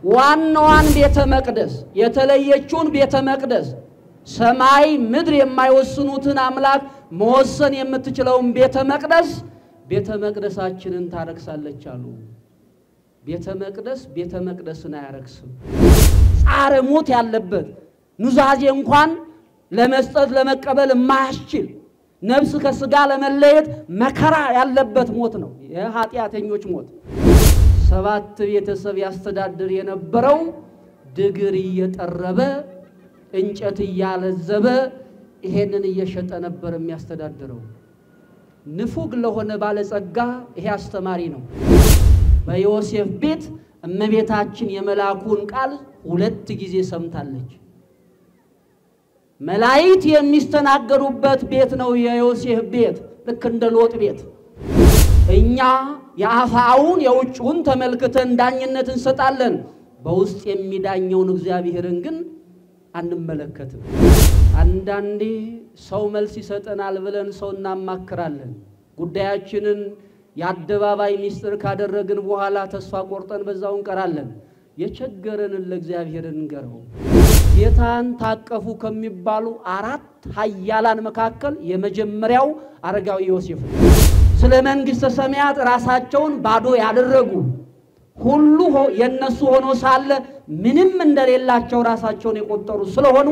ዋናዋን ቤተ መቅደስ የተለየችውን ቤተ መቅደስ ሰማይ ምድር የማይወስኑትን አምላክ መወሰን የምትችለውን ቤተ መቅደሳችንን ታረክሳለች አሉ። ቤተ መቅደስን አያረክስም። ጻረ ሞት ያለበት ኑዛዜ እንኳን ለመስጠት ለመቀበል የማያስችል ነፍስ ከስጋ ለመለየት መከራ ያለበት ሞት ነው የኃጢአተኞች ሞት። 7 ቤተሰብ ያስተዳድር የነበረው ድግር እየጠረበ እንጨት እያለዘበ ይሄንን እየሸጠ ነበር የሚያስተዳድረው። ንፉግ ለሆነ ባለጸጋ ይሄ አስተማሪ ነው። በዮሴፍ ቤት እመቤታችን የመላኩን ቃል 2 ጊዜ ሰምታለች። መላእክት የሚስተናገዱበት ቤት ነው የዮሴፍ ቤት፣ ልክ እንደ ሎጥ ቤት። እኛ የአፋውን የውጭውን ተመልክተን ዳኝነት እንሰጣለን፣ በውስጥ የሚዳኘውን እግዚአብሔርን ግን አንመለከትም። አንዳንዴ ሰው መልስ ይሰጠናል ብለን ሰው እናማክራለን። ጉዳያችንን የአደባባይ ሚስጥር ካደረግን በኋላ ተስፋ ቆርጠን በዛው እንቀራለን። የቸገረንን ለእግዚአብሔር እንገረው። ጌታን ታቀፉ ከሚባሉ 4 ኃያላን መካከል የመጀመሪያው አረጋዊ ዮሴፍ ነው። ስለ መንግሥተ ሰማያት ራሳቸውን ባዶ ያደረጉ ሁሉ የነሱ ሆኖ ሳለ ምንም እንደሌላቸው ራሳቸውን የቆጠሩ ስለሆኑ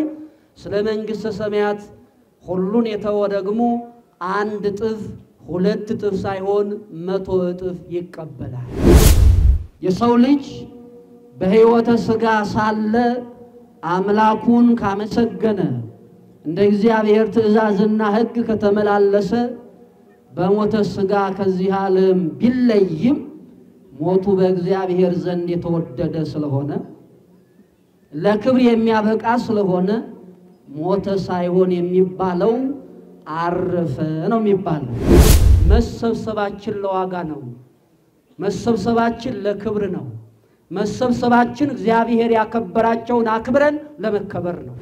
ስለ መንግሥተ ሰማያት ሁሉን የተወ ደግሞ 1 እጥፍ 2 እጥፍ ሳይሆን 100 እጥፍ ይቀበላል። የሰው ልጅ በሕይወተ ሥጋ ሳለ አምላኩን ካመሰገነ እንደ እግዚአብሔር ትእዛዝና ሕግ ከተመላለሰ በሞተ ሥጋ ከዚህ ዓለም ቢለይም ሞቱ በእግዚአብሔር ዘንድ የተወደደ ስለሆነ ለክብር የሚያበቃ ስለሆነ ሞተ ሳይሆን የሚባለው አረፈ ነው የሚባለው። መሰብሰባችን ለዋጋ ነው። መሰብሰባችን ለክብር ነው። መሰብሰባችን እግዚአብሔር ያከበራቸውን አክብረን ለመከበር ነው።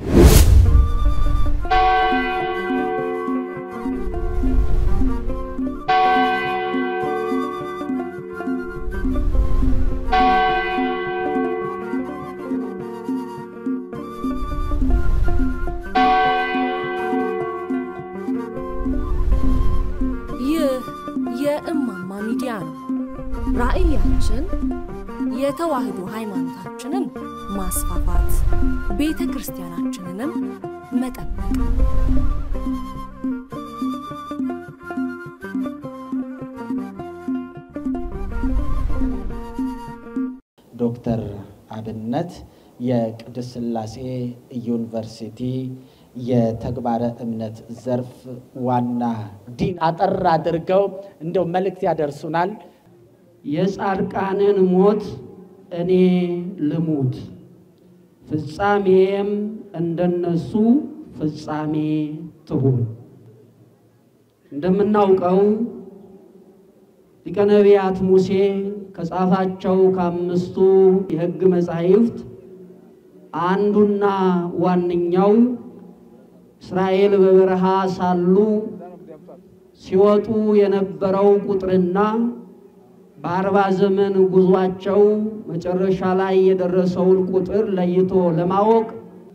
የእማማ ሚዲያ ነው። ራእያችን የተዋህዶ ሃይማኖታችንን ማስፋፋት፣ ቤተክርስቲያናችንንም መጠበቅ። ዶክተር አብነት የቅድስት ሥላሴ ዩኒቨርሲቲ የተግባረ እምነት ዘርፍ ዋና ዲን አጠር አድርገው እንደው መልእክት ያደርሱናል። የጻድቃንን ሞት እኔ ልሙት፣ ፍጻሜም እንደነሱ ፍጻሜ ትሁን። እንደምናውቀው ሊቀ ነቢያት ሙሴ ከጻፋቸው ከ5ቱ የሕግ መጻሕፍት አንዱና ዋነኛው እስራኤል በበረሃ ሳሉ ሲወጡ የነበረው ቁጥርና በ40 ዘመን ጉዟቸው መጨረሻ ላይ የደረሰውን ቁጥር ለይቶ ለማወቅ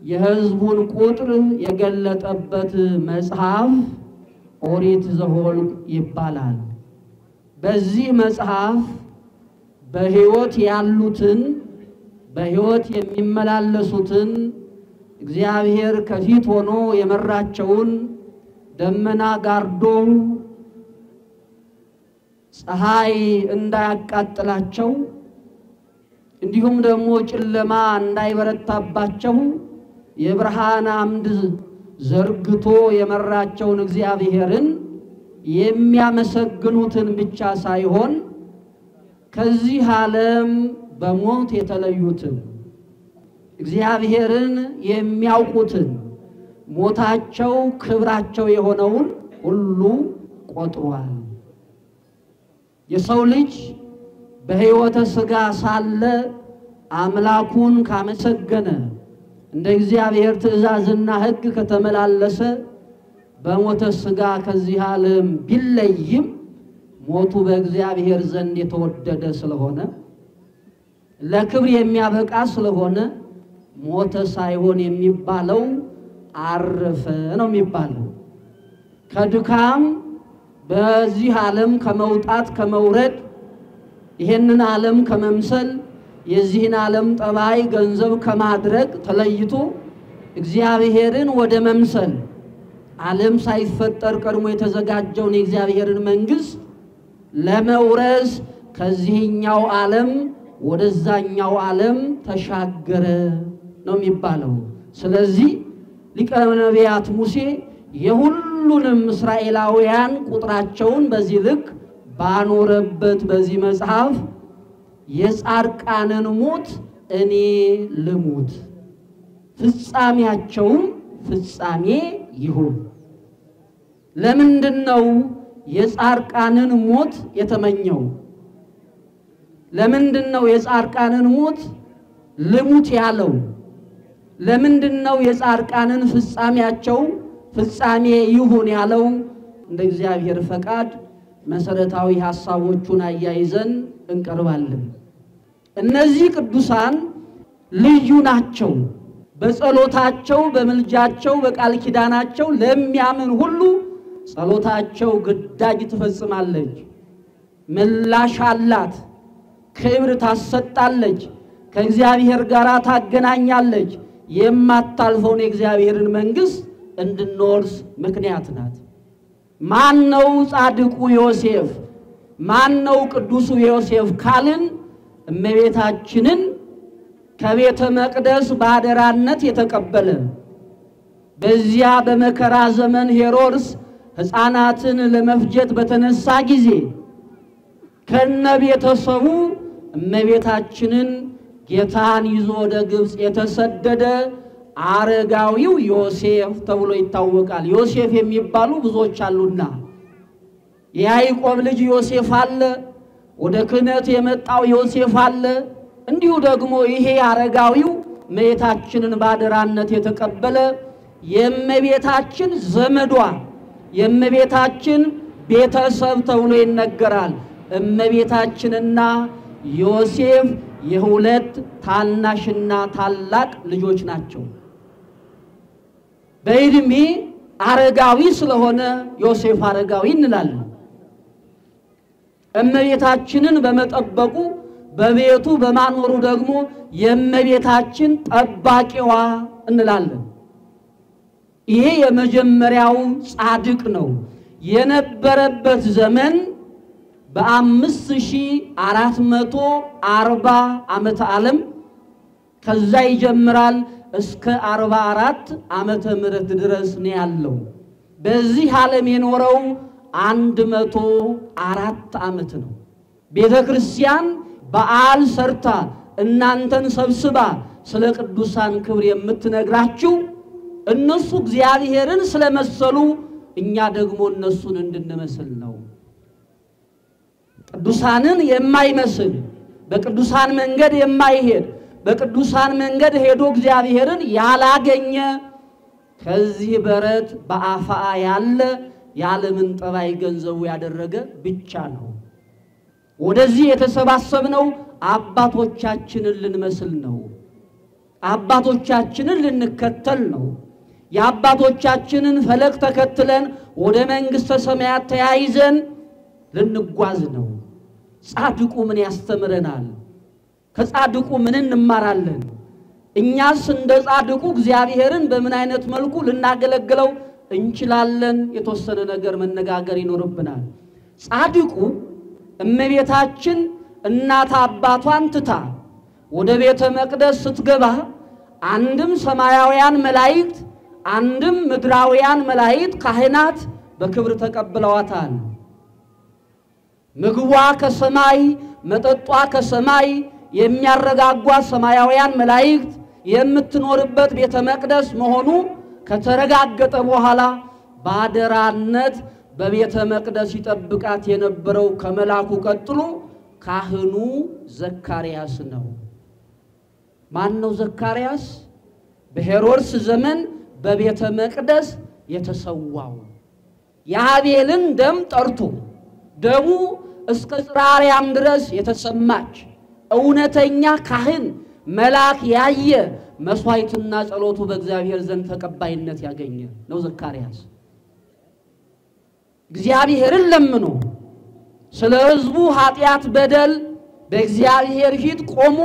የሕዝቡን ቁጥር የገለጠበት መጽሐፍ ኦሪት ዘኍልቍ ይባላል። በዚህ መጽሐፍ በሕይወት ያሉትን በሕይወት የሚመላለሱትን እግዚአብሔር ከፊት ሆኖ የመራቸውን ደመና ጋርዶ ፀሐይ እንዳያቃጥላቸው እንዲሁም ደግሞ ጨለማ እንዳይበረታባቸው የብርሃን አምድ ዘርግቶ የመራቸውን እግዚአብሔርን የሚያመሰግኑትን ብቻ ሳይሆን ከዚህ ዓለም በሞት የተለዩትን እግዚአብሔርን የሚያውቁትን ሞታቸው ክብራቸው የሆነውን ሁሉ ቆጥሯል። የሰው ልጅ በሕይወተ ሥጋ ሳለ አምላኩን ካመሰገነ እንደ እግዚአብሔር ትእዛዝና ሕግ ከተመላለሰ በሞተ ሥጋ ከዚህ ዓለም ቢለይም ሞቱ በእግዚአብሔር ዘንድ የተወደደ ስለሆነ ለክብር የሚያበቃ ስለሆነ ሞተ ሳይሆን የሚባለው አረፈ ነው የሚባለው። ከድካም በዚህ ዓለም ከመውጣት ከመውረድ ይሄንን ዓለም ከመምሰል የዚህን ዓለም ጠባይ ገንዘብ ከማድረግ ተለይቶ እግዚአብሔርን ወደ መምሰል ዓለም ሳይፈጠር ቀድሞ የተዘጋጀውን የእግዚአብሔርን መንግስት ለመውረስ ከዚህኛው ዓለም ወደዛኛው ዓለም ተሻገረ ነው የሚባለው። ስለዚህ ሊቀ ነቢያት ሙሴ የሁሉንም እስራኤላውያን ቁጥራቸውን በዚህ ልክ ባኖረበት በዚህ መጽሐፍ የጻድቃንን ሞት እኔ ልሙት ፍጻሜያቸውም ፍጻሜ ይሁን። ለምንድነው የጻድቃንን ሞት የተመኘው? ለምንድነው የጻድቃንን ሞት ልሙት ያለው? ለምንድነው የጻድቃንን ፍጻሜያቸው ፍጻሜ ይሁን ያለው? እንደ እግዚአብሔር ፈቃድ መሰረታዊ ሐሳቦቹን አያይዘን እንቀርባለን። እነዚህ ቅዱሳን ልዩ ናቸው። በጸሎታቸው በመልጃቸው በቃል ኪዳናቸው ለሚያምን ሁሉ ጸሎታቸው ግዳጅ ትፈጽማለች፣ ምላሽ አላት፣ ክብር ታሰጣለች፣ ከእግዚአብሔር ጋር ታገናኛለች፣ የማታልፈውን የእግዚአብሔርን መንግስት እንድንወርስ ምክንያት ናት። ማን ነው ጻድቁ ዮሴፍ? ማን ነው ቅዱሱ ዮሴፍ ካልን እመቤታችንን ከቤተ መቅደስ ባደራነት የተቀበለ በዚያ በመከራ ዘመን ሄሮድስ ሕፃናትን ለመፍጀት በተነሳ ጊዜ ከነቤተሰቡ እመቤታችንን ጌታን ይዞ ወደ ግብጽ የተሰደደ አረጋዊው ዮሴፍ ተብሎ ይታወቃል። ዮሴፍ የሚባሉ ብዙዎች አሉና የያዕቆብ ልጅ ዮሴፍ አለ፣ ወደ ክህነት የመጣው ዮሴፍ አለ። እንዲሁ ደግሞ ይሄ አረጋዊው እመቤታችንን ባደራነት የተቀበለ የእመቤታችን ዘመዷ የእመቤታችን ቤተሰብ ተብሎ ይነገራል። እመቤታችንና ዮሴፍ የሁለት ታናሽና ታላቅ ልጆች ናቸው። በእድሜ አረጋዊ ስለሆነ ዮሴፍ አረጋዊ እንላለን። እመቤታችንን በመጠበቁ በቤቱ በማኖሩ ደግሞ የእመቤታችን ጠባቂዋ እንላለን። ይሄ የመጀመሪያው ጻድቅ ነው። የነበረበት ዘመን በ5440 ዓመተ ዓለም ከዛ ይጀምራል እስከ 44 ዓመተ ምህረት ድረስ ነው ያለው። በዚህ ዓለም የኖረው 104 ዓመት ነው። ቤተክርስቲያን በዓል ሰርታ እናንተን ሰብስባ ስለ ቅዱሳን ክብር የምትነግራችሁ እነሱ እግዚአብሔርን ስለመሰሉ እኛ ደግሞ እነሱን እንድንመስል ነው። ቅዱሳንን የማይመስል በቅዱሳን መንገድ የማይሄድ በቅዱሳን መንገድ ሄዶ እግዚአብሔርን ያላገኘ ከዚህ በረት በአፋ ያለ የዓለምን ጠባይ ገንዘቡ ያደረገ ብቻ ነው። ወደዚህ የተሰባሰብነው አባቶቻችንን ልንመስል ነው። አባቶቻችንን ልንከተል ነው። የአባቶቻችንን ፈለግ ተከትለን ወደ መንግስተ ሰማያት ተያይዘን ልንጓዝ ነው። ጻድቁ ምን ያስተምረናል? ከጻድቁ ምን እንማራለን? እኛስ እንደ ጻድቁ እግዚአብሔርን በምን አይነት መልኩ ልናገለግለው እንችላለን? የተወሰነ ነገር መነጋገር ይኖርብናል። ጻድቁ እመቤታችን እናት አባቷን ትታ ወደ ቤተ መቅደስ ስትገባ አንድም ሰማያውያን መላእክት አንድም ምድራውያን መላእክት ካህናት በክብር ተቀብለዋታል። ምግቧ ከሰማይ መጠጧ ከሰማይ የሚያረጋጓ ሰማያውያን መላእክት የምትኖርበት ቤተ መቅደስ መሆኑ ከተረጋገጠ በኋላ ባደራነት በቤተ መቅደስ ይጠብቃት የነበረው ከመላኩ ቀጥሎ ካህኑ ዘካርያስ ነው። ማን ነው ዘካርያስ? በሄሮድስ ዘመን በቤተ መቅደስ የተሰዋው የአቤልን ደም ጠርቶ ደሙ እስከ ጽራርያም ድረስ የተሰማች እውነተኛ ካህን መልአክ ያየ መስዋዕትና ጸሎቱ በእግዚአብሔር ዘንድ ተቀባይነት ያገኘ ነው ዘካርያስ። እግዚአብሔርን ለምኖ ስለ ሕዝቡ ኃጢአት በደል በእግዚአብሔር ፊት ቆሞ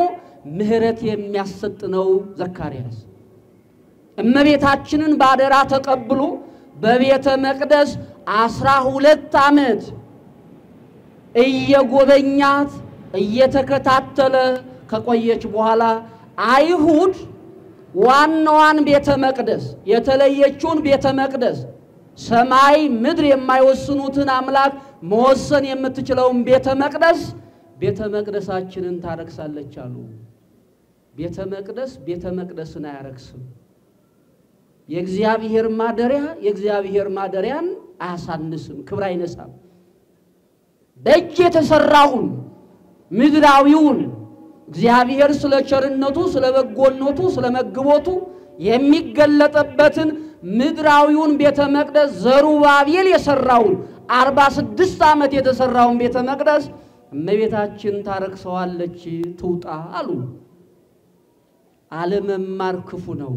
ምህረት የሚያሰጥ ነው ዘካርያስ። እመቤታችንን ባደራ ተቀብሎ በቤተ መቅደስ 12 ዓመት እየጎበኛት እየተከታተለ ከቆየች በኋላ አይሁድ ዋናዋን ቤተ መቅደስ የተለየችውን ቤተ መቅደስ ሰማይ ምድር የማይወስኑትን አምላክ መወሰን የምትችለውን ቤተ መቅደሳችንን ታረክሳለች አሉ። ቤተ መቅደስን አያረክስም። የእግዚአብሔር ማደሪያን አያሳንስም፣ ክብር አይነሳም። በእጅ የተሰራውን ምድራዊውን እግዚአብሔር ስለ ቸርነቱ ስለ በጎነቱ ስለ መግቦቱ የሚገለጥበትን ምድራዊውን ቤተ መቅደስ ዘሩባቤል የሰራውን 46 ዓመት የተሰራውን ቤተ መቅደስ እመቤታችን ታረክሰዋለች ትውጣ አሉ። አለመማር ክፉ ነው።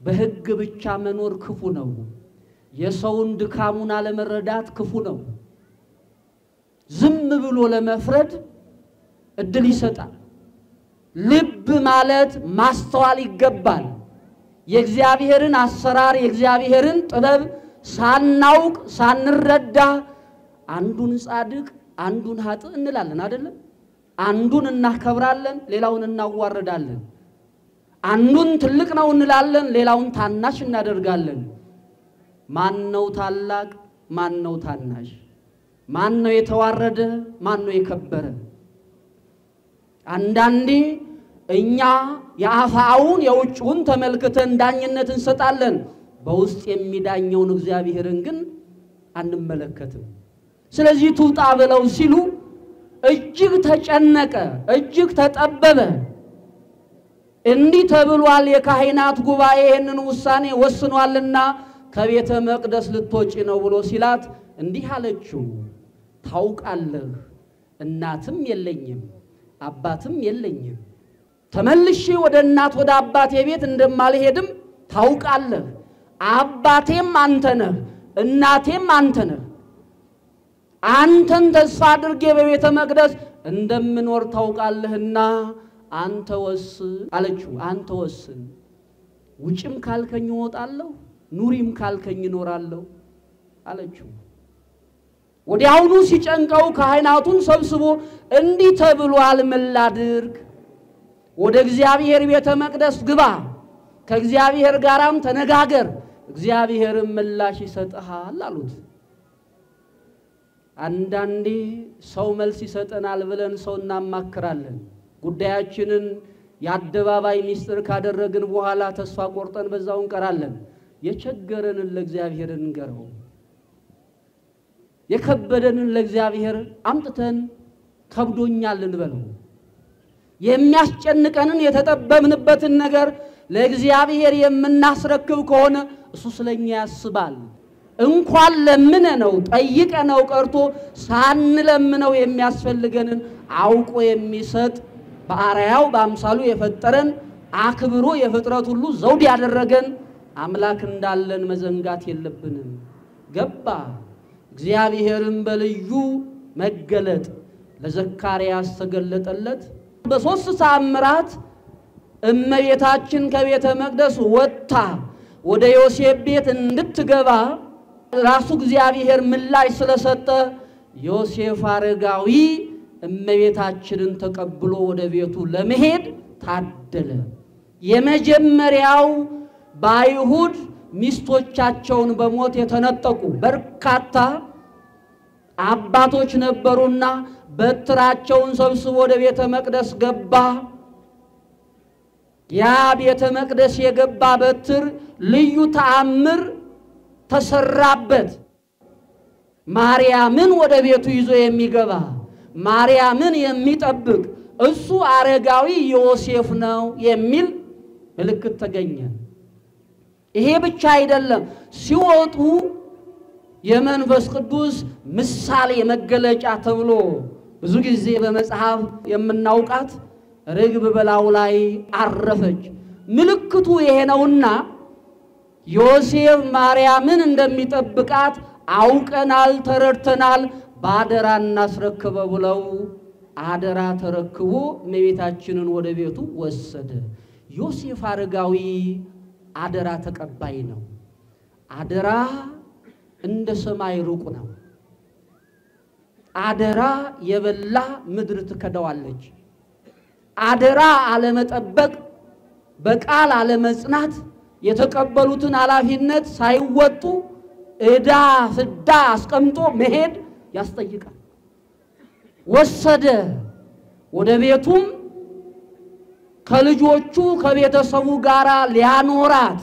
በሕግ ብቻ መኖር ክፉ ነው። የሰውን ድካሙን አለመረዳት ክፉ ነው። ዝም ብሎ ለመፍረድ እድል ይሰጣል። ልብ ማለት ማስተዋል ይገባል። የእግዚአብሔርን አሰራር የእግዚአብሔርን ጥበብ ሳናውቅ ሳንረዳ አንዱን ጻድቅ አንዱን ኃጥእ እንላለን አይደለም? አንዱን እናከብራለን ሌላውን እናዋርዳለን። አንዱን ትልቅ ነው እንላለን ሌላውን ታናሽ እናደርጋለን። ማን ነው ታላቅ ማን ነው ታናሽ? ማን ነው የተዋረደ ማን ነው የከበረ? አንዳንዴ እኛ የአፋውን የውጭውን ተመልክተን ዳኝነት እንሰጣለን። በውስጥ የሚዳኘውን እግዚአብሔርን ግን አንመለከትም። ስለዚህ ትውጣ ብለው ሲሉ እጅግ ተጨነቀ፣ እጅግ ተጠበበ። እንዲህ ተብሏል፣ የካህናት ጉባኤ ይህንን ውሳኔ ወስኗልና ከቤተ መቅደስ ልትወጪ ነው ብሎ ሲላት እንዲህ አለችው፣ ታውቃለህ እናትም የለኝም አባትም የለኝም፣ ተመልሼ ወደ እናት ወደ አባቴ ቤት እንደማልሄድም ታውቃለህ። አባቴም አንተ ነህ እናቴም አንተ ነህ። አንተን ተስፋ አድርጌ በቤተ መቅደስ እንደምኖር ታውቃለህና አንተ ወስን አለችው። አንተ ወስን፣ ውጭም ካልከኝ እወጣለሁ ኑሪም ካልከኝ እኖራለሁ አለችው። ወዲያውኑ ሲጨንቀው ካህናቱን ሰብስቦ እንዲህ ተብሏል፣ ምን ላድርግ? ወደ እግዚአብሔር ቤተ መቅደስ ግባ፣ ከእግዚአብሔር ጋራም ተነጋገር፣ እግዚአብሔርም ምላሽ ይሰጥሃል አሉት። አንዳንዴ ሰው መልስ ይሰጠናል ብለን ሰው እናማክራለን። ጉዳያችንን የአደባባይ ሚስጥር ካደረግን በኋላ ተስፋ ቆርጠን በዛው እንቀራለን። የቸገረንን ለእግዚአብሔር እንገረው፣ የከበደንን ለእግዚአብሔር አምጥተን ከብዶኛል እንበለው። የሚያስጨንቀንን የተጠበብንበትን ነገር ለእግዚአብሔር የምናስረክብ ከሆነ እሱ ስለኛ ያስባል። እንኳን ለምነነው ጠይቀነው ቀርቶ ሳንለምነው የሚያስፈልገንን አውቆ የሚሰጥ በአርአያው በአምሳሉ የፈጠረን አክብሮ የፍጥረት ሁሉ ዘውድ ያደረገን አምላክ እንዳለን መዘንጋት የለብንም። ገባ እግዚአብሔርን በልዩ መገለጥ ለዘካርያስ ተገለጠለት። በሶስት ተአምራት እመቤታችን ከቤተ መቅደስ ወጣ ወደ ዮሴፍ ቤት እንድትገባ ራሱ እግዚአብሔር ምላሽ ስለሰጠ ዮሴፍ አረጋዊ እመቤታችንን ተቀብሎ ወደ ቤቱ ለመሄድ ታደለ። የመጀመሪያው በአይሁድ ሚስቶቻቸውን በሞት የተነጠቁ በርካታ አባቶች ነበሩና በትራቸውን ሰብስቦ ወደ ቤተ መቅደስ ገባ። ያ ቤተ መቅደስ የገባ በትር ልዩ ተአምር ተሰራበት። ማርያምን ወደ ቤቱ ይዞ የሚገባ ማርያምን የሚጠብቅ እሱ አረጋዊ ዮሴፍ ነው የሚል ምልክት ተገኘ። ይሄ ብቻ አይደለም፣ ሲወጡ የመንፈስ ቅዱስ ምሳሌ መገለጫ ተብሎ ብዙ ጊዜ በመጽሐፍ የምናውቃት ርግብ በላዩ ላይ አረፈች። ምልክቱ ይሄ ነውና ዮሴፍ ማርያምን እንደሚጠብቃት አውቀናል፣ ተረድተናል፣ በአደራ እናስረክበው ብለው አደራ ተረክቦ እመቤታችንን ወደ ቤቱ ወሰደ። ዮሴፍ አረጋዊ አደራ ተቀባይ ነው። አደራ እንደ ሰማይ ሩቅ ነው። አደራ የበላ ምድር ትከዳዋለች። አደራ አለመጠበቅ፣ በቃል አለመጽናት፣ የተቀበሉትን ኃላፊነት ሳይወጡ ዕዳ ፍዳ አስቀምጦ መሄድ ያስጠይቃል። ወሰደ። ወደ ቤቱም ከልጆቹ ከቤተሰቡ ጋር ሊያኖራት።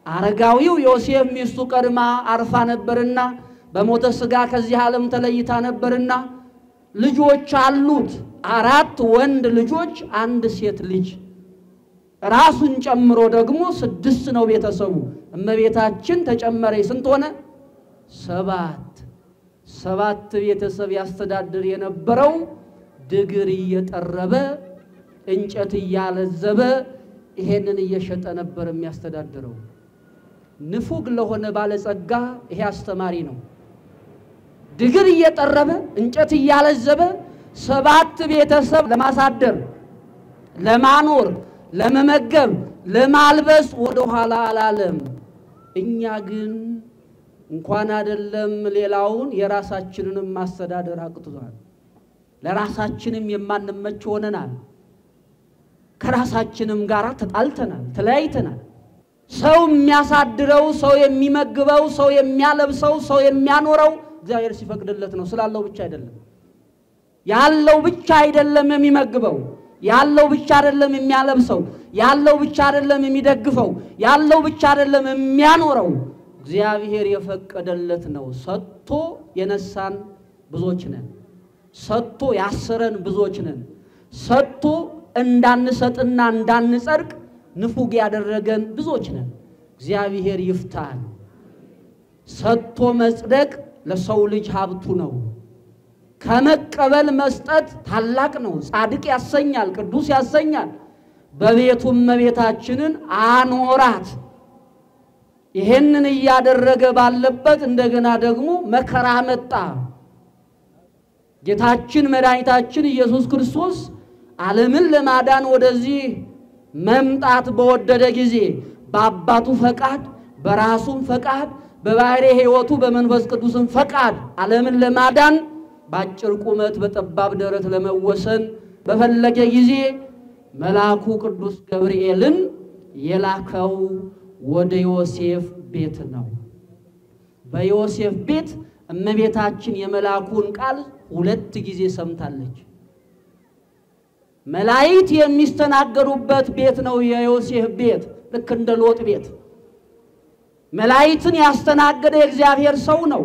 አረጋዊው ዮሴፍ ሚስቱ ቀድማ አርፋ ነበርና በሞተ ሥጋ ከዚህ ዓለም ተለይታ ነበርና ልጆች አሉት፣ 4 ወንድ ልጆች፣ 1 ሴት ልጅ። ራሱን ጨምሮ ደግሞ 6 ነው ቤተሰቡ። እመቤታችን ተጨመረ ስንት ሆነ? 7 ቤተሰብ ያስተዳድር የነበረው ድግር እየጠረበ እንጨት እያለዘበ ይሄንን እየሸጠ ነበር የሚያስተዳድረው። ንፉግ ለሆነ ባለጸጋ ይሄ አስተማሪ ነው። ድግር እየጠረበ እንጨት እያለዘበ 7 ቤተሰብ ለማሳደር፣ ለማኖር፣ ለመመገብ፣ ለማልበስ ወደ ኋላ አላለም። እኛ ግን እንኳን አይደለም ሌላውን የራሳችንንም ማስተዳደር አቅቶናል። ለራሳችንም የማንመች ሆነናል። ከራሳችንም ጋር ተጣልተናል፣ ተለያይተናል። ሰው የሚያሳድረው፣ ሰው የሚመግበው፣ ሰው የሚያለብሰው፣ ሰው የሚያኖረው እግዚአብሔር ሲፈቅድለት ነው። ስላለው ብቻ አይደለም። ያለው ብቻ አይደለም የሚመግበው፣ ያለው ብቻ አይደለም የሚያለብሰው፣ ያለው ብቻ አይደለም የሚደግፈው፣ ያለው ብቻ አይደለም የሚያኖረው። እግዚአብሔር የፈቀደለት ነው። ሰጥቶ የነሳን ብዙዎች ነን። ሰጥቶ ያሰረን ብዙዎች ነን። ሰጥቶ እንዳንሰጥና እንዳንጸድቅ ንፉግ ያደረገን ብዙዎች ነን። እግዚአብሔር ይፍታን። ሰጥቶ መጽደቅ ለሰው ልጅ ሀብቱ ነው። ከመቀበል መስጠት ታላቅ ነው። ጻድቅ ያሰኛል፣ ቅዱስ ያሰኛል። በቤቱም እመቤታችንን አኖራት። ይሄንን እያደረገ ባለበት እንደገና ደግሞ መከራ መጣ። ጌታችን መድኃኒታችን ኢየሱስ ክርስቶስ ዓለምን ለማዳን ወደዚህ መምጣት በወደደ ጊዜ በአባቱ ፈቃድ፣ በራሱም ፈቃድ፣ በባሕርይ ሕይወቱ በመንፈስ ቅዱስም ፈቃድ ዓለምን ለማዳን በአጭር ቁመት በጠባብ ደረት ለመወሰን በፈለገ ጊዜ መልአኩ ቅዱስ ገብርኤልን የላከው ወደ ዮሴፍ ቤት ነው። በዮሴፍ ቤት እመቤታችን የመልአኩን ቃል 2 ጊዜ ሰምታለች። መላእክት የሚስተናገዱበት ቤት ነው የዮሴፍ ቤት። ልክ እንደ ሎጥ ቤት መላእክትን ያስተናገደ የእግዚአብሔር ሰው ነው።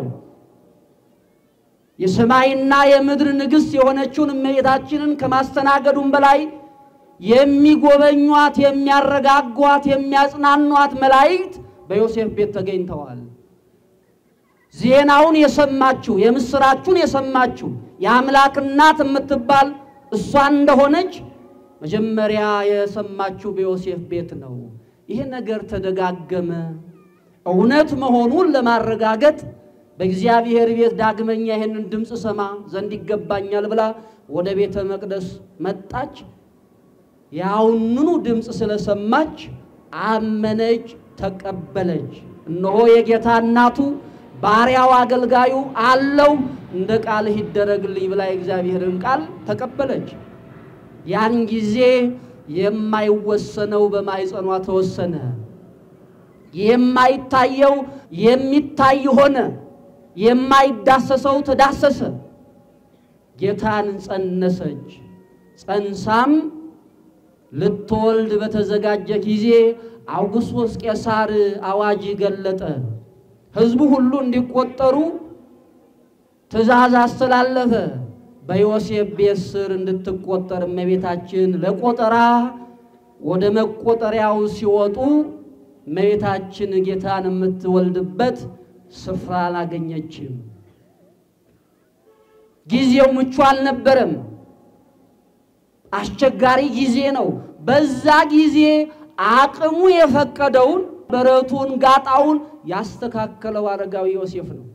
የሰማይና የምድር ንግሥት የሆነችውን እመቤታችንን ከማስተናገዱም በላይ የሚጎበኟት፣ የሚያረጋጓት፣ የሚያጽናኗት መላእክት በዮሴፍ ቤት ተገኝተዋል። ዜናውን የሰማችው፣ የምስራቹን የሰማችው የአምላክ እናት የምትባል እሷ እንደሆነች መጀመሪያ የሰማችው በዮሴፍ ቤት ነው። ይሄ ነገር ተደጋገመ። እውነት መሆኑን ለማረጋገጥ በእግዚአብሔር ቤት ዳግመኛ ይሄንን ድምጽ ሰማ ዘንድ ይገባኛል ብላ ወደ ቤተ መቅደስ መጣች። ያውንኑ ድምጽ ስለሰማች አመነች፣ ተቀበለች። እነሆ የጌታ እናቱ ባሪያው አገልጋዩ አለው፣ እንደ ቃልህ ይደረግልኝ ብላ የእግዚአብሔርን ቃል ተቀበለች። ያን ጊዜ የማይወሰነው በማይጸኗ ተወሰነ። የማይታየው የሚታይ ሆነ። የማይዳሰሰው ተዳሰሰ። ጌታን ጸነሰች። ጸንሳም ልትወልድ በተዘጋጀ ጊዜ አውግስጦስ ቄሳር አዋጅ ገለጠ። ሕዝቡ ሁሉ እንዲቆጠሩ ትእዛዝ አስተላለፈ። በዮሴፍ ቤት ስር እንድትቆጠር እመቤታችን ለቆጠራ ወደ መቆጠሪያው ሲወጡ እመቤታችን ጌታን የምትወልድበት ስፍራ አላገኘችም። ጊዜው ምቹ አልነበረም። አስቸጋሪ ጊዜ ነው። በዛ ጊዜ አቅሙ የፈቀደውን በረቱን ጋጣውን ያስተካከለው አረጋዊ ዮሴፍ ነው።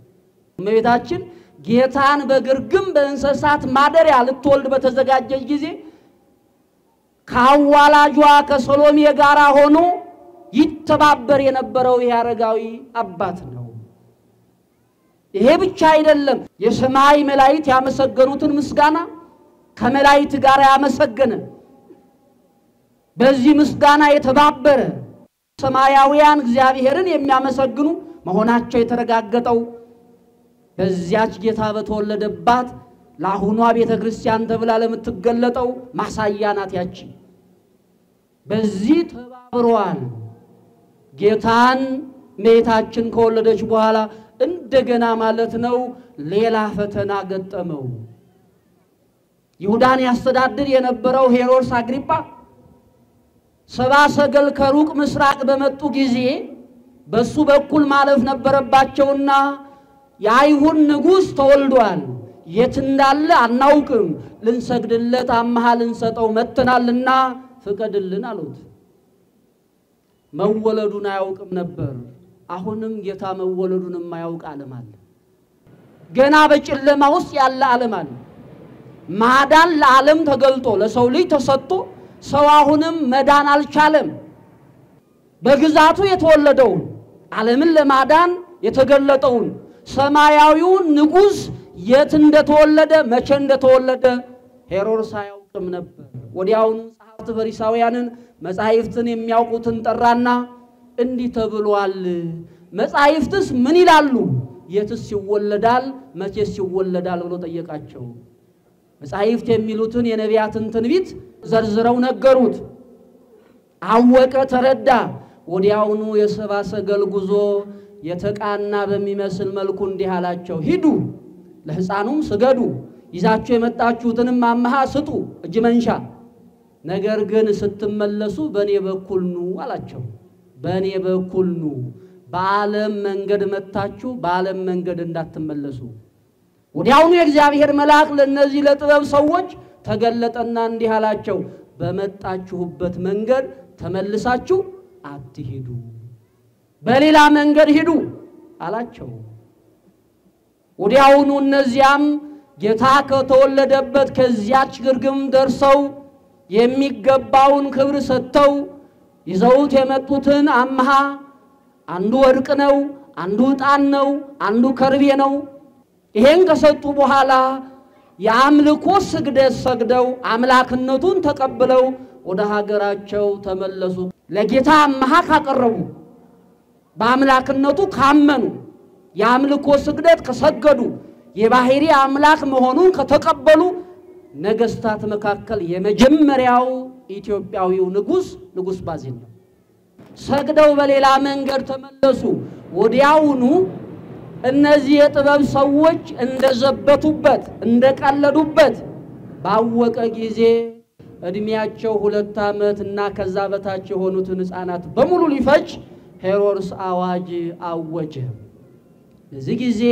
እመቤታችን ጌታን በግርግም በእንስሳት ማደሪያ ልትወልድ በተዘጋጀች ጊዜ ከአዋላጇ ከሰሎሜ ጋር ሆኖ ይተባበር የነበረው የአረጋዊ አባት ነው። ይሄ ብቻ አይደለም። የሰማይ መላእክት ያመሰገኑትን ምስጋና ከመላእክት ጋር ያመሰገነ፣ በዚህ ምስጋና የተባበረ ሰማያውያን እግዚአብሔርን የሚያመሰግኑ መሆናቸው የተረጋገጠው በዚያች ጌታ በተወለደባት ለአሁኗ ቤተክርስቲያን ተብላ ለምትገለጠው ማሳያ ናት ያቺ። በዚህ ተባብረዋል። ጌታን እመቤታችን ከወለደች በኋላ እንደገና ማለት ነው ሌላ ፈተና ገጠመው። ይሁዳን ያስተዳድር የነበረው ሄሮድስ አግሪጳ ሰብአ ሰገል ከሩቅ ምስራቅ በመጡ ጊዜ በሱ በኩል ማለፍ ነበረባቸውና የአይሁድ ንጉሥ ተወልዷል፣ የት እንዳለ አናውቅም፣ ልንሰግድለት አምሃ ልንሰጠው መጥተናልና ፍቀድልን አሉት። መወለዱን አያውቅም ነበር። አሁንም ጌታ መወለዱን የማያውቅ ዓለም አለ። ገና በጨለማ ውስጥ ያለ ዓለም አለ። ማዳን ለዓለም ተገልጦ ለሰው ልጅ ተሰጥቶ ሰው አሁንም መዳን አልቻለም። በግዛቱ የተወለደውን ዓለምን ለማዳን የተገለጠውን ሰማያዊውን ንጉሥ የት እንደተወለደ መቼ እንደተወለደ ሄሮድስ አያውቅም ነበር። ወዲያውኑ ጸሐፍት ፈሪሳውያንን መጻሕፍትን የሚያውቁትን ጠራና እንዲህ ተብሏል፣ መጻሕፍትስ ምን ይላሉ? የትስ ይወለዳል? መቼስ ይወለዳል ብሎ ጠየቃቸው። መጻሕፍት የሚሉትን የነቢያትን ትንቢት ዘርዝረው ነገሩት። አወቀ፣ ተረዳ። ወዲያውኑ የሰብአ ሰገል ጉዞ የተቃና በሚመስል መልኩ እንዲህ አላቸው፣ ሂዱ፣ ለሕፃኑም ስገዱ፣ ይዛችሁ የመጣችሁትንም አምሃ ስጡ፣ እጅ መንሻ። ነገር ግን ስትመለሱ በእኔ በኩል ኑ አላቸው። በእኔ በኩል ኑ፣ በዓለም መንገድ መታችሁ በዓለም መንገድ እንዳትመለሱ። ወዲያውኑ የእግዚአብሔር መልአክ ለነዚህ ለጥበብ ሰዎች ተገለጠና እንዲህ አላቸው፣ በመጣችሁበት መንገድ ተመልሳችሁ አትሂዱ፣ በሌላ መንገድ ሂዱ አላቸው። ወዲያውኑ እነዚያም ጌታ ከተወለደበት ከዚያች ግርግም ደርሰው የሚገባውን ክብር ሰጥተው ይዘውት የመጡትን አምሃ አንዱ ወርቅ ነው፣ አንዱ ዕጣን ነው፣ አንዱ ከርቤ ነው። ይሄን ከሰጡ በኋላ የአምልኮ ስግደት ሰግደው አምላክነቱን ተቀብለው ወደ ሀገራቸው ተመለሱ። ለጌታ አምሃ ካቀረቡ በአምላክነቱ ካመኑ የአምልኮ ስግደት ከሰገዱ የባህሪ አምላክ መሆኑን ከተቀበሉ ነገስታት መካከል የመጀመሪያው ኢትዮጵያዊው ንጉስ ባዜን ነው። ሰግደው በሌላ መንገድ ተመለሱ። ወዲያውኑ እነዚህ የጥበብ ሰዎች እንደዘበቱበት እንደቀለዱበት ባወቀ ጊዜ እድሜያቸው 2 ዓመት እና ከዛ በታች የሆኑትን ሕፃናት በሙሉ ሊፈጅ ሄሮድስ አዋጅ አወጀ። በዚህ ጊዜ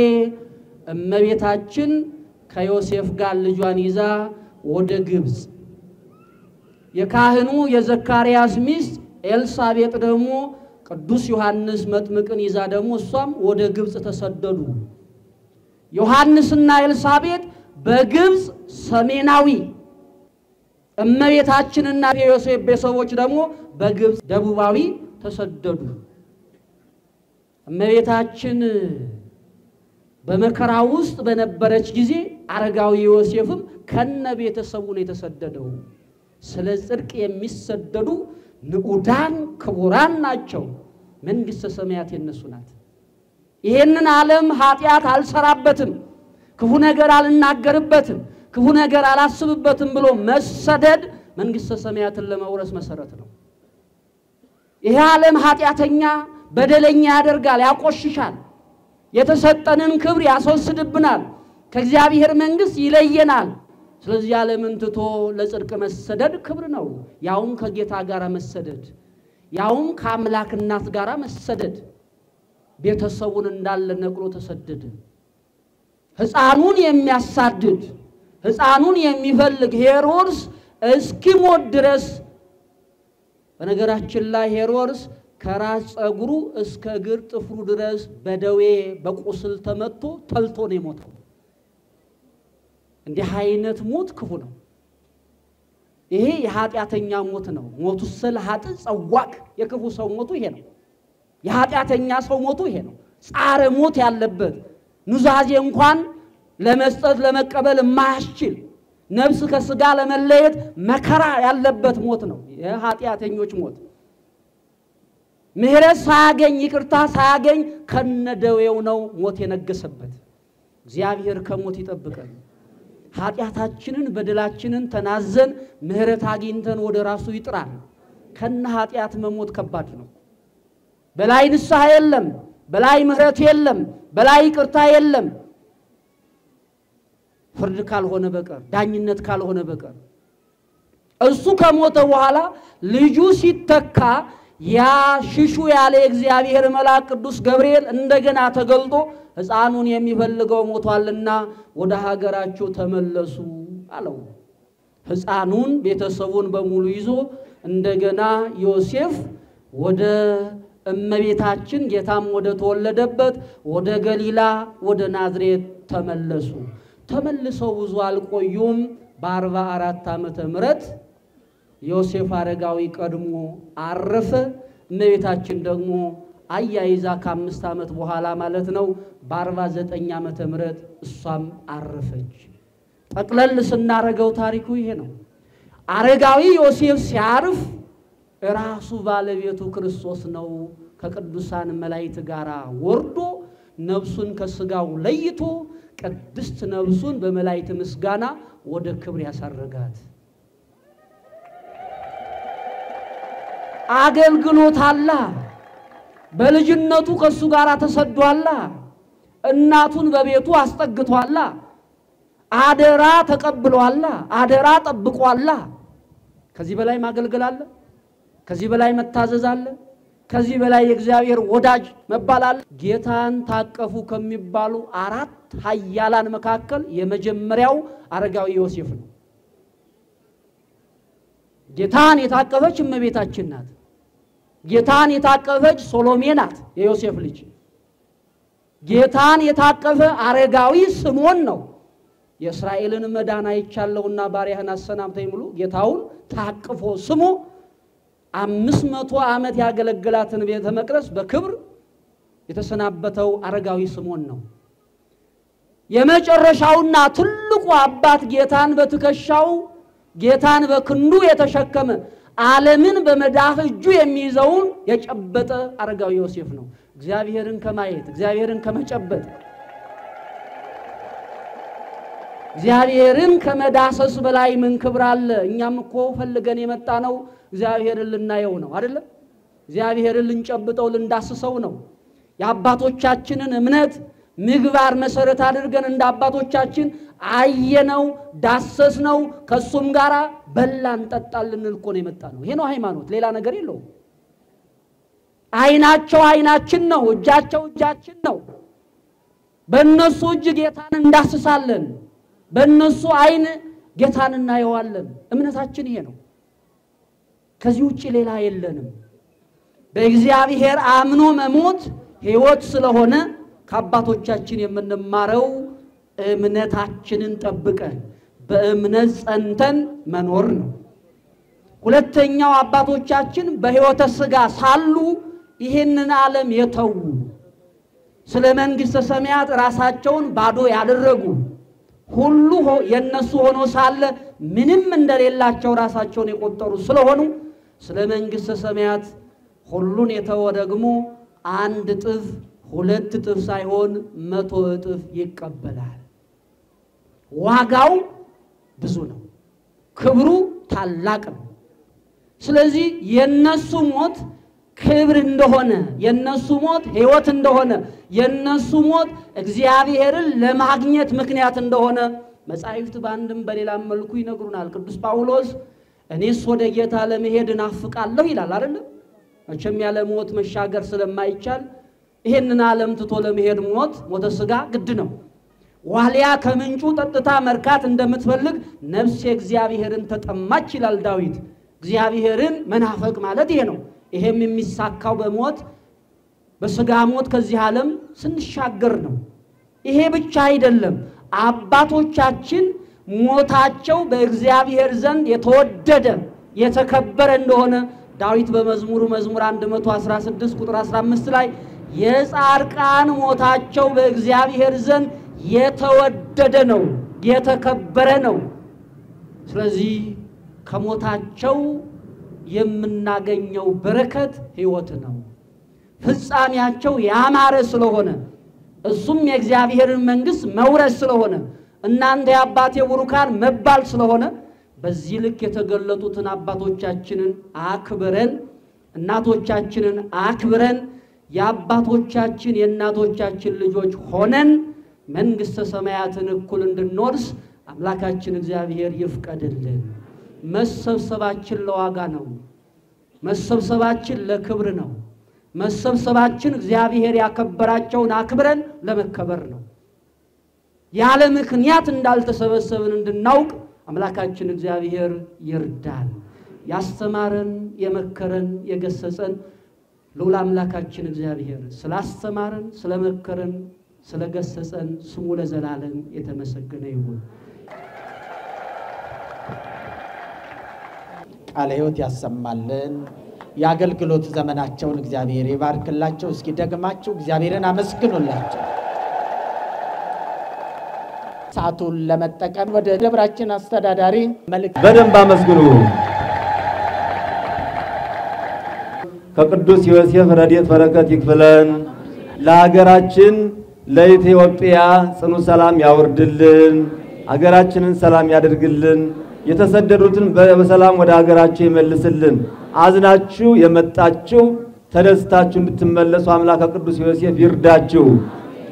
እመቤታችን ከዮሴፍ ጋር ልጇን ይዛ ወደ ግብጽ፣ የካህኑ የዘካርያስ ሚስት ኤልሳቤጥ ደግሞ ቅዱስ ዮሐንስ መጥምቅን ይዛ ደግሞ እሷም ወደ ግብጽ ተሰደዱ። ዮሐንስና ኤልሳቤጥ በግብጽ ሰሜናዊ፣ እመቤታችንና የዮሴፍ ቤተሰቦች ደግሞ በግብጽ ደቡባዊ ተሰደዱ። እመቤታችን በመከራ ውስጥ በነበረች ጊዜ አረጋዊ ዮሴፍም ከነ ቤተሰቡ ነው የተሰደደው። ስለ ጽድቅ የሚሰደዱ ንዑዳን ክቡራን ናቸው። መንግሥተ ሰማያት የነሱ ናት። ይሄንን ዓለም ኃጢአት አልሰራበትም፣ ክፉ ነገር አልናገርበትም፣ ክፉ ነገር አላስብበትም ብሎ መሰደድ መንግሥተ ሰማያትን ለመውረስ መሰረት ነው። ይሄ ዓለም ኃጢአተኛ በደለኛ ያደርጋል፣ ያቆሽሻል፣ የተሰጠንን ክብር ያስወስድብናል፣ ከእግዚአብሔር መንግሥት ይለየናል። ስለዚህ ዓለምን ትቶ ለጽድቅ መሰደድ ክብር ነው። ያውም ከጌታ ጋር መሰደድ፣ ያውም ከአምላክ እናት ጋር መሰደድ። ቤተሰቡን እንዳለ ነቅሎ ተሰደደ። ሕፃኑን የሚያሳድድ ሕፃኑን የሚፈልግ ሄሮድስ እስኪሞት ድረስ በነገራችን ላይ ሄሮድስ ከራስ ጸጉሩ እስከ እግር ጥፍሩ ድረስ በደዌ በቁስል ተመቶ ተልቶ ነው የሞተው። እንዲህ አይነት ሞት ክፉ ነው። ይሄ የኃጢአተኛ ሞት ነው። ሞቱ ስለ ኃጢአት ጸዋቅ የክፉ ሰው ሞቱ ይሄ ነው። የኃጢአተኛ ሰው ሞቱ ይሄ ነው። ጻረ ሞት ያለበት ኑዛዜ እንኳን ለመስጠት ለመቀበል የማያስችል ነፍስ ከስጋ ለመለየት መከራ ያለበት ሞት ነው የኃጢአተኞች ሞት። ምህረት ሳያገኝ ይቅርታ ሳያገኝ ከነደዌው ነው ሞት የነገሰበት። እግዚአብሔር ከሞት ይጠብቀን። ኃጢአታችንን በደላችንን ተናዘን ምህረት አግኝተን ወደ ራሱ ይጥራል። ከነ ኃጢአት መሞት ከባድ ነው። በላይ ንስሐ የለም፣ በላይ ምህረት የለም፣ በላይ ይቅርታ የለም። ፍርድ ካልሆነ በቀር ዳኝነት ካልሆነ በቀር እሱ ከሞተ በኋላ ልጁ ሲተካ ያ ሽሹ ያለ እግዚአብሔር መልአክ ቅዱስ ገብርኤል እንደገና ተገልጦ ሕፃኑን የሚፈልገው ሞቷልና ወደ ሀገራችሁ ተመለሱ አለው። ሕፃኑን ቤተሰቡን በሙሉ ይዞ እንደገና ዮሴፍ ወደ እመቤታችን ጌታም ወደ ተወለደበት ወደ ገሊላ ወደ ናዝሬት ተመለሱ። ተመልሰው ብዙ አልቆዩም። በ44 ዓመተ ምህረት ዮሴፍ አረጋዊ ቀድሞ አረፈ። እመቤታችን ደግሞ አያይዛ ከ5 ዓመት በኋላ ማለት ነው በ49 ዓመተ ምህረት እሷም አረፈች። ጠቅለል ስናረገው ታሪኩ ይሄ ነው። አረጋዊ ዮሴፍ ሲያርፍ ራሱ ባለቤቱ ክርስቶስ ነው ከቅዱሳን መላእክት ጋር ወርዶ ነፍሱን ከስጋው ለይቶ ቅድስት ነፍሱን በመላእክት ምስጋና ወደ ክብር ያሳረጋት። አገልግሎት አላ በልጅነቱ ከሱ ጋር ተሰዷላ። እናቱን በቤቱ አስጠግቷላ። አደራ ተቀብሏላ። አደራ ጠብቋላ። ከዚህ በላይ ማገልገል አለ? ከዚህ በላይ መታዘዝ አለ? ከዚህ በላይ የእግዚአብሔር ወዳጅ መባል አለ? ጌታን ታቀፉ ከሚባሉ 4 ኃያላን መካከል የመጀመሪያው አረጋዊ ዮሴፍ ነው። ጌታን የታቀፈች እመቤታችን ናት። ጌታን የታቀፈች ሶሎሜ ናት የዮሴፍ ልጅ። ጌታን የታቀፈ አረጋዊ ስምዖን ነው። የእስራኤልን መዳን አይቻለሁና ባሪያህን አሰናብተኝ ብሎ ጌታውን ታቅፎ ስሞ 500 ዓመት ያገለገላትን ቤተ መቅደስ በክብር የተሰናበተው አረጋዊ ስምዖን ነው። የመጨረሻውና ትልቁ አባት ጌታን በትከሻው ጌታን በክንዱ የተሸከመ ዓለምን በመዳፍ እጁ የሚይዘውን የጨበጠ አረጋዊ ዮሴፍ ነው። እግዚአብሔርን ከማየት እግዚአብሔርን ከመጨበጥ እግዚአብሔርን ከመዳሰስ በላይ ምን ክብር አለ? እኛም እኮ ፈልገን የመጣ ነው እግዚአብሔርን ልናየው ነው አይደል? እግዚአብሔርን ልንጨብጠው ልንዳስሰው ነው። የአባቶቻችንን እምነት ምግባር መሰረት አድርገን እንደ አባቶቻችን አየነው ዳሰስነው ከሱም ጋራ በላን ጠጣን ልንል እኮ ነው የመጣ ነው። ይሄ ነው ሃይማኖት፣ ሌላ ነገር የለውም። አይናቸው አይናችን ነው፣ እጃቸው እጃችን ነው። በእነሱ እጅ ጌታን እንዳስሳለን፣ በእነሱ አይን ጌታን እናየዋለን። እምነታችን ይሄ ነው። ከዚህ ውጪ ሌላ የለንም። በእግዚአብሔር አምኖ መሞት ሕይወት ስለሆነ ከአባቶቻችን የምንማረው እምነታችንን ጠብቀን በእምነት ጸንተን መኖር ነው። ሁለተኛው አባቶቻችን በሕይወተ ሥጋ ሳሉ ይህንን ዓለም የተዉ ስለ መንግሥተ ሰማያት ራሳቸውን ባዶ ያደረጉ ሁሉ የነሱ ሆኖ ሳለ ምንም እንደሌላቸው ራሳቸውን የቆጠሩ ስለሆኑ ስለ መንግሥተ ሰማያት ሁሉን የተወ ደግሞ 1 እጥፍ 2 እጥፍ ሳይሆን 100 እጥፍ ይቀበላል። ዋጋው ብዙ ነው፣ ክብሩ ታላቅ ነው። ስለዚህ የነሱ ሞት ክብር እንደሆነ የነሱ ሞት ሕይወት እንደሆነ የነሱ ሞት እግዚአብሔርን ለማግኘት ምክንያት እንደሆነ መጻሕፍት በአንድም በሌላም መልኩ ይነግሩናል። ቅዱስ ጳውሎስ እኔስ ወደ ጌታ ለመሄድ እናፍቃለሁ ይላል አይደል? መቼም ያለ ሞት መሻገር ስለማይቻል ይሄንን ዓለም ትቶ ለመሄድ ሞተ ሥጋ ግድ ነው። ዋሊያ ከምንጩ ጠጥታ መርካት እንደምትፈልግ ነፍሴ እግዚአብሔርን ተጠማች ይላል ዳዊት። እግዚአብሔርን መናፈቅ ማለት ይሄ ነው። ይሄም የሚሳካው በሞት በስጋ ሞት ከዚህ ዓለም ስንሻገር ነው። ይሄ ብቻ አይደለም። አባቶቻችን ሞታቸው በእግዚአብሔር ዘንድ የተወደደ የተከበረ እንደሆነ ዳዊት በመዝሙር 116 ቁጥር 15 ላይ የጻድቃን ሞታቸው በእግዚአብሔር ዘንድ የተወደደ ነው የተከበረ ነው። ስለዚህ ከሞታቸው የምናገኘው በረከት ሕይወት ነው። ፍጻሜያቸው ያማረ ስለሆነ እሱም የእግዚአብሔርን መንግስት መውረስ ስለሆነ እናንተ የአባቴ ቡሩካን መባል ስለሆነ በዚህ ልክ የተገለጡትን አባቶቻችንን አክብረን እናቶቻችንን አክብረን የአባቶቻችን የእናቶቻችን ልጆች ሆነን መንግስተ ሰማያትን እኩል እንድንወርስ አምላካችን እግዚአብሔር ይፍቀድልን። መሰብሰባችን ለዋጋ ነው። መሰብሰባችን ለክብር ነው። መሰብሰባችን እግዚአብሔር ያከበራቸውን አክብረን ለመከበር ነው። ያለ ምክንያት እንዳልተሰበሰብን እንድናውቅ አምላካችን እግዚአብሔር ይርዳን። ያስተማረን የመከረን የገሰጸን ልዑል አምላካችን እግዚአብሔር ስላስተማረን ስለመከረን ስለገሰጸን ስሙ ለዘላለም የተመሰገነ ይሁን። ቃለ ሕይወት ያሰማልን። የአገልግሎት ዘመናቸውን እግዚአብሔር ይባርክላቸው። እስኪ ደግማችሁ እግዚአብሔርን አመስግኑላቸው። ሰዓቱን ለመጠቀም ወደ ደብራችን አስተዳዳሪ መልእክት በደንብ አመስግኑ። ከቅዱስ ዮሴፍ ረድኤት በረከት ይክፈለን። ለሀገራችን ለኢትዮጵያ ጽኑ ሰላም ያወርድልን። ሀገራችንን ሰላም ያደርግልን። የተሰደዱትን በሰላም ወደ ሀገራቸው ይመልስልን። አዝናችሁ የመጣችሁ ተደስታችሁ እንድትመለሱ አምላከ ቅዱስ ዮሴፍ ይርዳችሁ።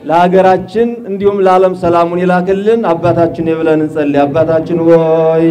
ለሀገራችን እንዲሁም ለዓለም ሰላሙን ይላክልን። አባታችን ይብለን እንጸልይ። አባታችን ሆይ